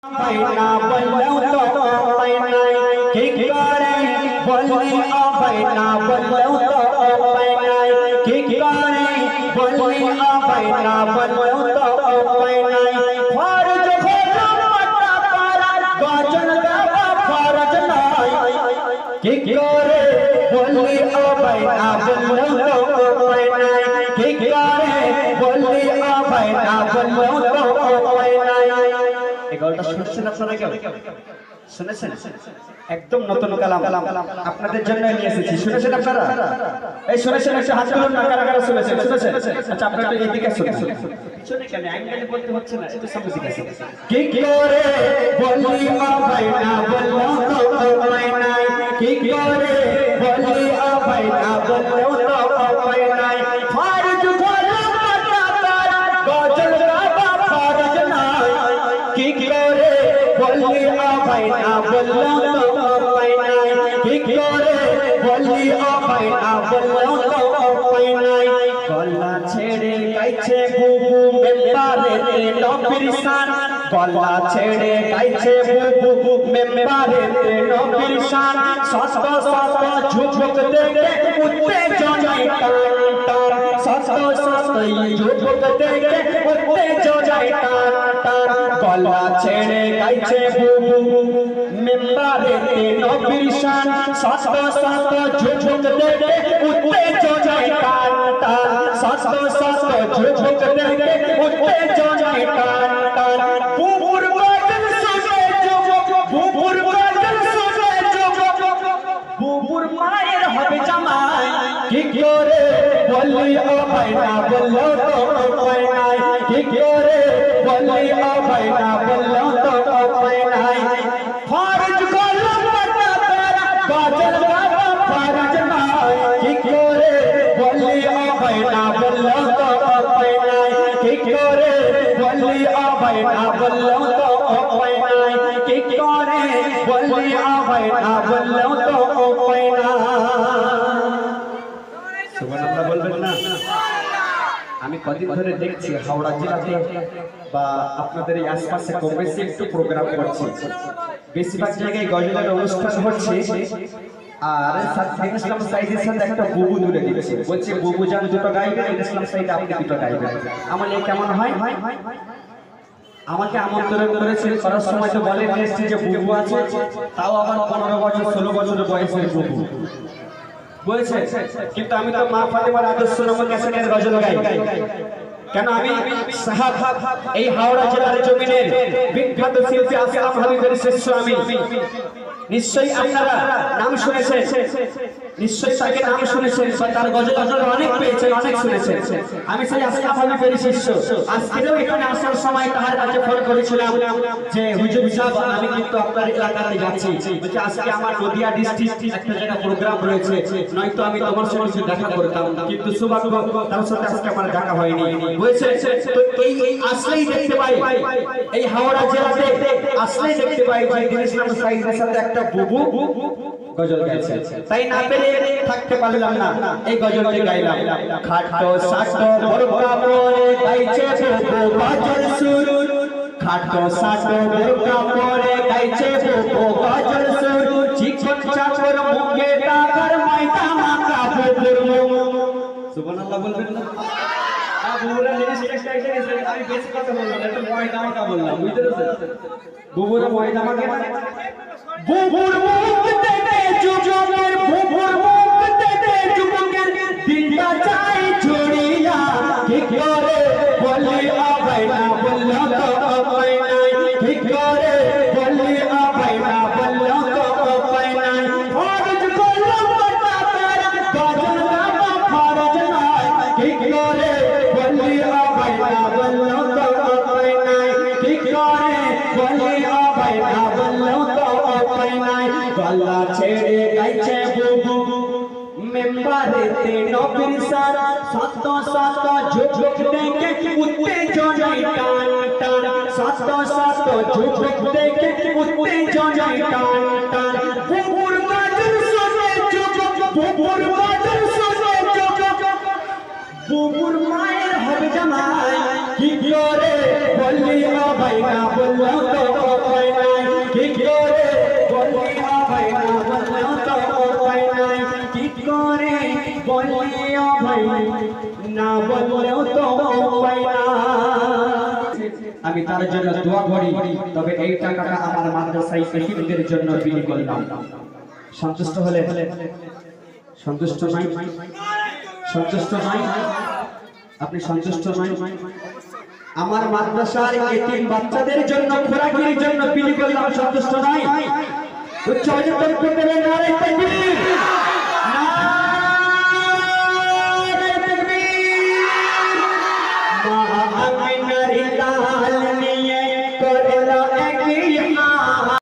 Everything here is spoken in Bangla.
बैना बल्लो तो बैना की करे बोली आ बैना बल्लो तो बैना की करे बोली आ बैना बल्लो तो बैना फर्ज खोला पट्टा पारा गजन गावा फर्ज नहीं की करे बोली आ बैना बल्लो तो बैना की करे बोली आ बैना बल्लो तो बैना গল্পটা শুনছেন আপনারা কেউ শুনেছেন একদম নতুন কালাম আপনাদের জন্য নিয়ে এসেছি শুনেছেন আপনারা এই শুনেছেন একটু হাত তুলুন না কারা কারা শুনেছেন আচ্ছা আপনারা একটু এদিকে শুনুন শুনে কেন অ্যাঙ্গেলে বলতে হচ্ছে না একটু সামনে দিকে আসুন কি করে বলি আ ভাইনা বললো তো ভাইনা কি করে বলি আ ভাইনা বললো তো ভাইনা ফারজ খোলা পাটা তারা গজল গাবা ফারজ নাই কি করে বলি আ ভাইনা বললো তো ভাইনা কি করে বলি আ ভাইনা বললো তো ভাইনা গলা ছেড়ে গাইছে বুবু মেম্বারে নবীর শান গলা ছেড়ে গাইছে বুবু মেম্বারে নবীর শান সস্ত সস্ত ঝুঝুক দেখে উত্তেজনায় টান টান সস্ত সস্ত ঝুঝুক দেখে উত্তেজনায় টান টান গলা ছেড়ে গাইছে বুবু মেম্বারে নবীর শান সস্ত সস্ত ঝুঝুক দেখে উত্তেজনায় টান টান সস্ত সস্ত ঝুঝুক দেখে উত্তেজনায় টান টান বুবুর গজল শুনে যুবক বুবুর গজল শুনে যুবক বুবুর মায়ের হবে জামাই কি করে বলি ও ভাইনা বললো তো ভাইনা কি করে বলি ও ভাইনা বললো তো ভাইনা ফরজ কলম পাটা তারা গজল গাবা ফরজ নাই কি করে বলি ও ভাইনা বললো তো ভাইনা কি করে বলি ও ভাইনা বললো তো ভাইনা কি করে বলি ও ভাইনা বললো তো ভাইনা সুবহানাল্লাহ বলবেন না আমি কদিন ধরে দেখছি হাওড়া জেলাতে বা আপনাদের এই আশপাশে কম বেশি একটু প্রোগ্রাম করছি বেশিরভাগ জায়গায় গজলের অনুষ্ঠান হচ্ছে আর ইসলাম সাইদের সাথে একটা বুবু দূরে দিচ্ছে বলছে বুবু জান দুটো গাইবে ইসলাম সাইদ আপনি দুটো গাইবেন আমার এই কেমন হয় আমাকে আমন্ত্রণ করেছে করার সময় তো বলে এসেছি যে বুবু আছে তাও আবার 15 বছর 16 বছরের বয়সের বুবু বলছে কিন্তু আমি তো মা ফাতেমার আদর্শ নামক ক্যাসেটের গজল গাই কেন আমি সাহাব এই হাওড়া জেলার জমিনের বিখ্যাত শিল্পী আসলাম হাবিবের শিষ্য আমি নিশ্চয়ই আপনারা নাম শুনেছেন নিশ্চয়ই তাকে নাম শুনেছেন তার গজল আপনারা অনেক পেয়েছেন অনেক শুনেছেন আমি সেই আসলাম হাবিবের শিষ্য আজকেও এখানে আসার সময় তার কাছে ফোন করেছিলাম যে হুজুর সাহেব আমি কিন্তু আপনার এলাকাতে যাচ্ছি বলছে আজকে আমার নদিয়া ডিস্ট্রিক্ট একটা জায়গা প্রোগ্রাম রয়েছে নয়তো আমি তোমার সঙ্গে দেখা করতাম কিন্তু সৌভাগ্য তার সাথে আজকে আমার দেখা হয়নি বুঝেছে তো এই আসলেই দেখতে পাই এই হাওড়া জেলাতে আসলেই দেখতে পাই যে ইসলাম সাইদের সাথে একটা বুবু গজল গাইছে তাই না পেরে থাকতে পারলাম না এই গজলটি গাইলাম খাটো সাটো বরকা পরে গাইছে বুবু গজল সুর খাটো সাটো বরকা পরে গাইছে বুবু গজল সুর চিকন চাকর মুখে টাকার মাইতা মাকা বুবুর সুবহানাল্লাহ বলবেন না বুবুরা জিনিস একটা এসে আমি বেশি কথা বললাম একটু ময়দা মাকা বললাম বুঝতে পেরেছেন বুবুরা ময়দা মাকে বুবুর মুখ দেখে যুবকের বুবুর মুখ দেখে যুবকের দিলটা চাই ছড়িয়া কি করে বলি আ ভাইনা বললো তো ভাইনা কি করে বলি আ ভাইনা বললো তো ভাইনা ফরজ কলম পাটা তারা গজল গাবা ফরজ নাই কি করে বলি আ ভাইনা বললো তো ভাইনা কি করে বলি আ ভাইনা বললো তো গলা ছেড়ে গাইছে বুবু মেম্বারেতে নবীর শান সত সত ঝুঝুক দেখে উত্তেজনায় টান টান সত সত ঝুঝুক দেখে উত্তেজনায় টান টান বুবুর গজল শুনে যুবক বুবুর গজল শুনে যুবক বুবুর মায়ের হবে জামাই কি করে বললি ও ভাইনা বললো তো আমি তার জন্য দোয়া করি, তবে এই টাকাটা আমার মাদ্রাসায় এতিমদের জন্য বিলি করলাম। সন্তুষ্ট হলে? সন্তুষ্ট নাই? সন্তুষ্ট নাই? আপনি সন্তুষ্ট নয়? আমার মাদ্রাসার এতিম বাচ্চাদের জন্য খোরাকির জন্য বিলি করলাম, সন্তুষ্ট নয়? উচ্চ আওয়াজে তাকবীর দেবেন, নারে তাকবীর।